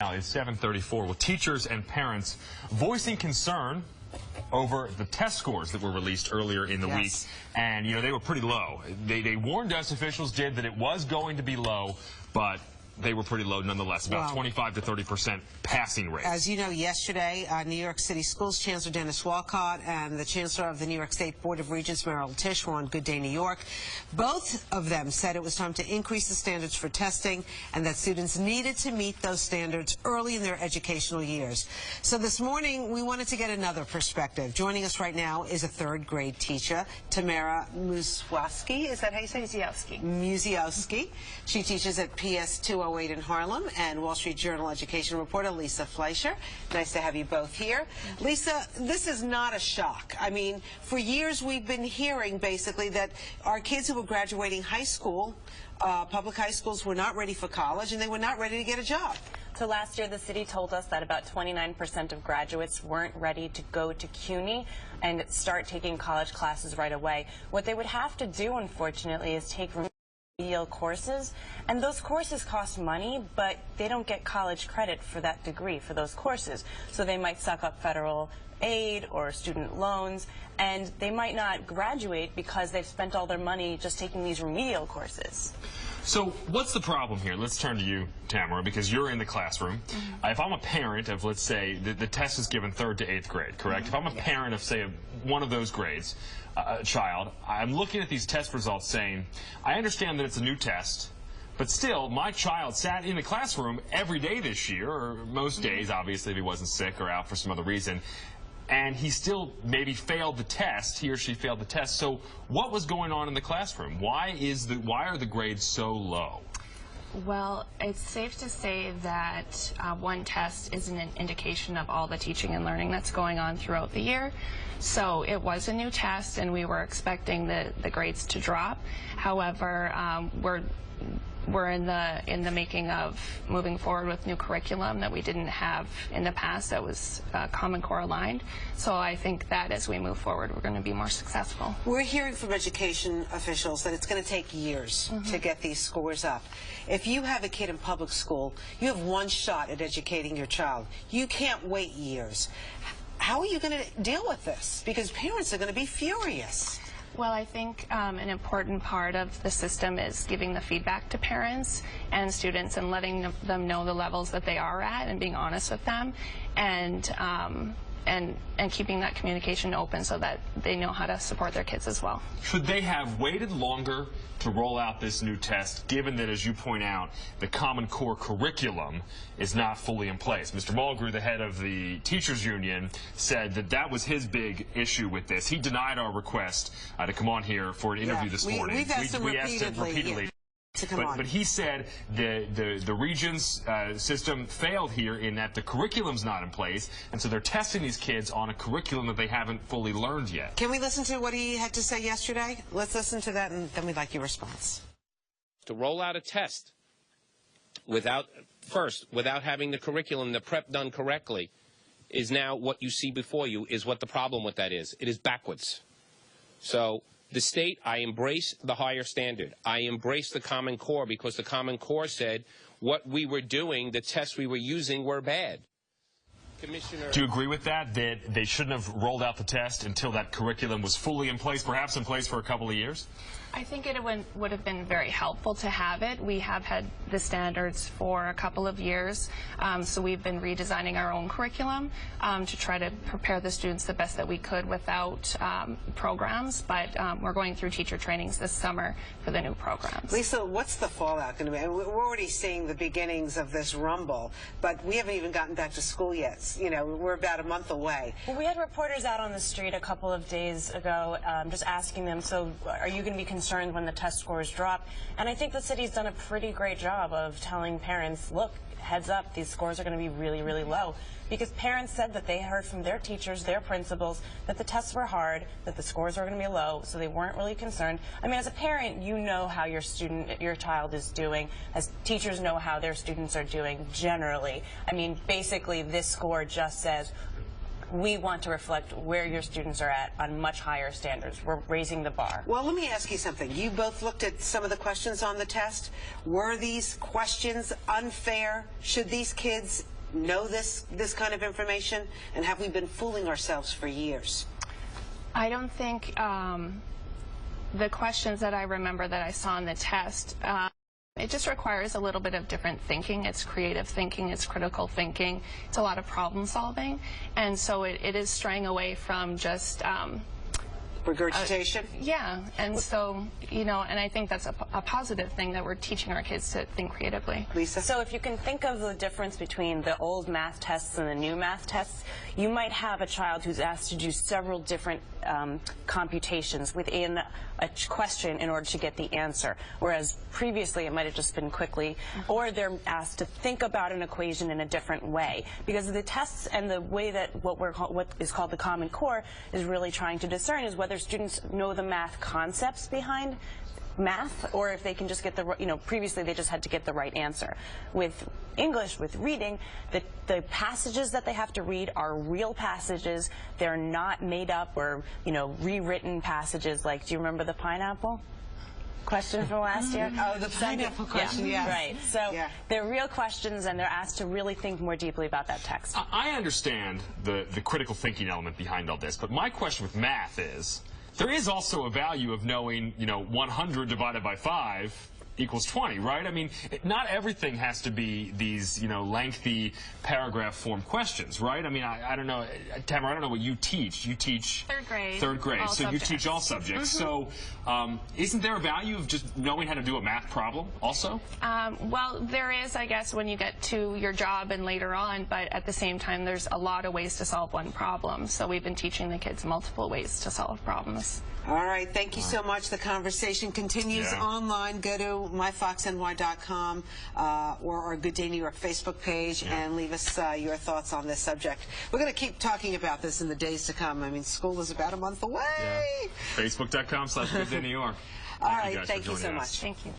Now it's 7:34 with teachers and parents voicing concern over the test scores that were released earlier in the week. And, you know, they were pretty low. They warned us, officials did, that it was going to be low, but they were pretty low nonetheless, about 25 to 30% passing rate. As you know, yesterday, New York City Schools Chancellor Dennis Walcott and the Chancellor of the New York State Board of Regents, Merrill Tisch, were on Good Day New York. Both of them said it was time to increase the standards for testing and that students needed to meet those standards early in their educational years. So this morning, we wanted to get another perspective. Joining us right now is a third grade teacher, Tamera Musiowsky. Is that how you say it? Musiowsky. She teaches at PS 208 in Harlem, and Wall Street Journal education reporter Lisa Fleischer. Nice to have you both here. Lisa, this is not a shock. I mean, for years we've been hearing basically that our kids who were graduating high school, public high schools, were not ready for college and they were not ready to get a job. So last year the city told us that about 29% of graduates weren't ready to go to CUNY and start taking college classes right away. What they would have to do, unfortunately, is take remedial courses, and those courses cost money, but they don't get college credit for that degree for those courses. So they might suck up federal aid or student loans, and they might not graduate because they've spent all their money just taking these remedial courses. So what's the problem here? Let's turn to you, Tamera, because you're in the classroom. If I'm a parent of, let's say, the test is given 3rd to 8th grade, correct? If I'm a parent of, say, one of those grades, a child, I'm looking at these test results saying, I understand that it's a new test, but still, my child sat in the classroom every day this year, or most days, obviously, if he wasn't sick or out for some other reason, and he still maybe failed the test, he or she failed the test. So what was going on in the classroom? Why are the grades so low? Well, it's safe to say that one test isn't an indication of all the teaching and learning that's going on throughout the year. So it was a new test, and we were expecting the grades to drop. However, we're in the making of moving forward with new curriculum that we didn't have in the past that was Common Core aligned. So I think that as we move forward, we're going to be more successful. We're hearing from education officials that it's going to take years to get these scores up. If you have a kid in public school, you have one shot at educating your child. You can't wait years. How are you going to deal with this? Because parents are going to be furious. Well, I think an important part of the system is giving the feedback to parents and students and letting them know the levels that they are at and being honest with them, and keeping that communication open so that they know how to support their kids as well. Should they have waited longer to roll out this new test, given that, as you point out, the Common Core curriculum is not fully in place? Mr. Mulgrew, the head of the teachers union, said that that was his big issue with this. He denied our request to come on here for an interview this morning. We've asked him repeatedly. But he said the Regents system failed here in that the curriculum's not in place, and so they're testing these kids on a curriculum that they haven't fully learned yet. Can we listen to what he had to say yesterday? Let's listen to that, and then we'd like your response. To roll out a test without having the curriculum, the prep done correctly, is now what you see before you is what the problem with that is. It is backwards. So the state, I embrace the higher standard. I embrace the Common Core because the Common Core said what we were doing, the tests we were using, were bad. Commissioner, do you agree with that they shouldn't have rolled out the test until that curriculum was fully in place, perhaps in place for a couple of years? I think it would have been very helpful to have it. We have had the standards for a couple of years, so we've been redesigning our own curriculum to try to prepare the students the best that we could without programs, but we're going through teacher trainings this summer for the new programs. Lisa, what's the fallout going to be? We're already seeing the beginnings of this rumble, but we haven't even gotten back to school yet. You know, we're about a month away. Well, we had reporters out on the street a couple of days ago just asking them, so are you going to be concerned when the test scores drop? And I think the city's done a pretty great job of telling parents, look, heads up, these scores are going to be really, really low. Because parents said that they heard from their teachers, their principals, that the tests were hard, that the scores were going to be low, so they weren't really concerned. I mean, as a parent, you know how your child is doing. As teachers know how their students are doing generally. I mean, basically, this score just says, we want to reflect where your students are at on much higher standards. We're raising the bar. Well, let me ask you something. You both looked at some of the questions on the test. Were these questions unfair? Should these kids know this kind of information? And have we been fooling ourselves for years? I don't think the questions that I remember that I saw on the test, it just requires a little bit of different thinking. It's creative thinking, it's critical thinking, it's a lot of problem solving, and so it is straying away from just regurgitation? Yeah, and so, you know, and I think that's a positive thing, that we're teaching our kids to think creatively. Lisa? So if you can think of the difference between the old math tests and the new math tests, you might have a child who's asked to do several different computations within a question in order to get the answer, whereas previously it might have just been quickly, or they're asked to think about an equation in a different way, because the tests and the way that what is called the Common Core is really trying to discern is whether students know the math concepts behind math, or if they can just get the, you know, previously they just had to get the right answer. With English, with reading, the passages that they have to read are real passages. They're not made up or, you know, rewritten passages. Like, do you remember the pineapple question from last year? Oh, the pineapple question, yeah. yes. Right. So they're real questions, and they're asked to really think more deeply about that text. I understand the critical thinking element behind all this, but my question with math is, there is also a value of knowing, you know, 100 divided by 5 equals 20, right? I mean, not everything has to be these, you know, lengthy paragraph form questions, right? I mean, I don't know, Tamera, I don't know what you teach. You teach third grade. Third grade, all so subjects. You teach all subjects. So isn't there a value of just knowing how to do a math problem also? Well, there is, I guess, when you get to your job and later on, but at the same time, there's a lot of ways to solve one problem. So we've been teaching the kids multiple ways to solve problems. All right, thank you so much. The conversation continues online. Go to myfoxny.com or our Good Day New York Facebook page and leave us your thoughts on this subject. We're going to keep talking about this in the days to come. I mean, school is about a month away. Facebook.com/GoodDayNewYork. All right, thank you so much. Thank you.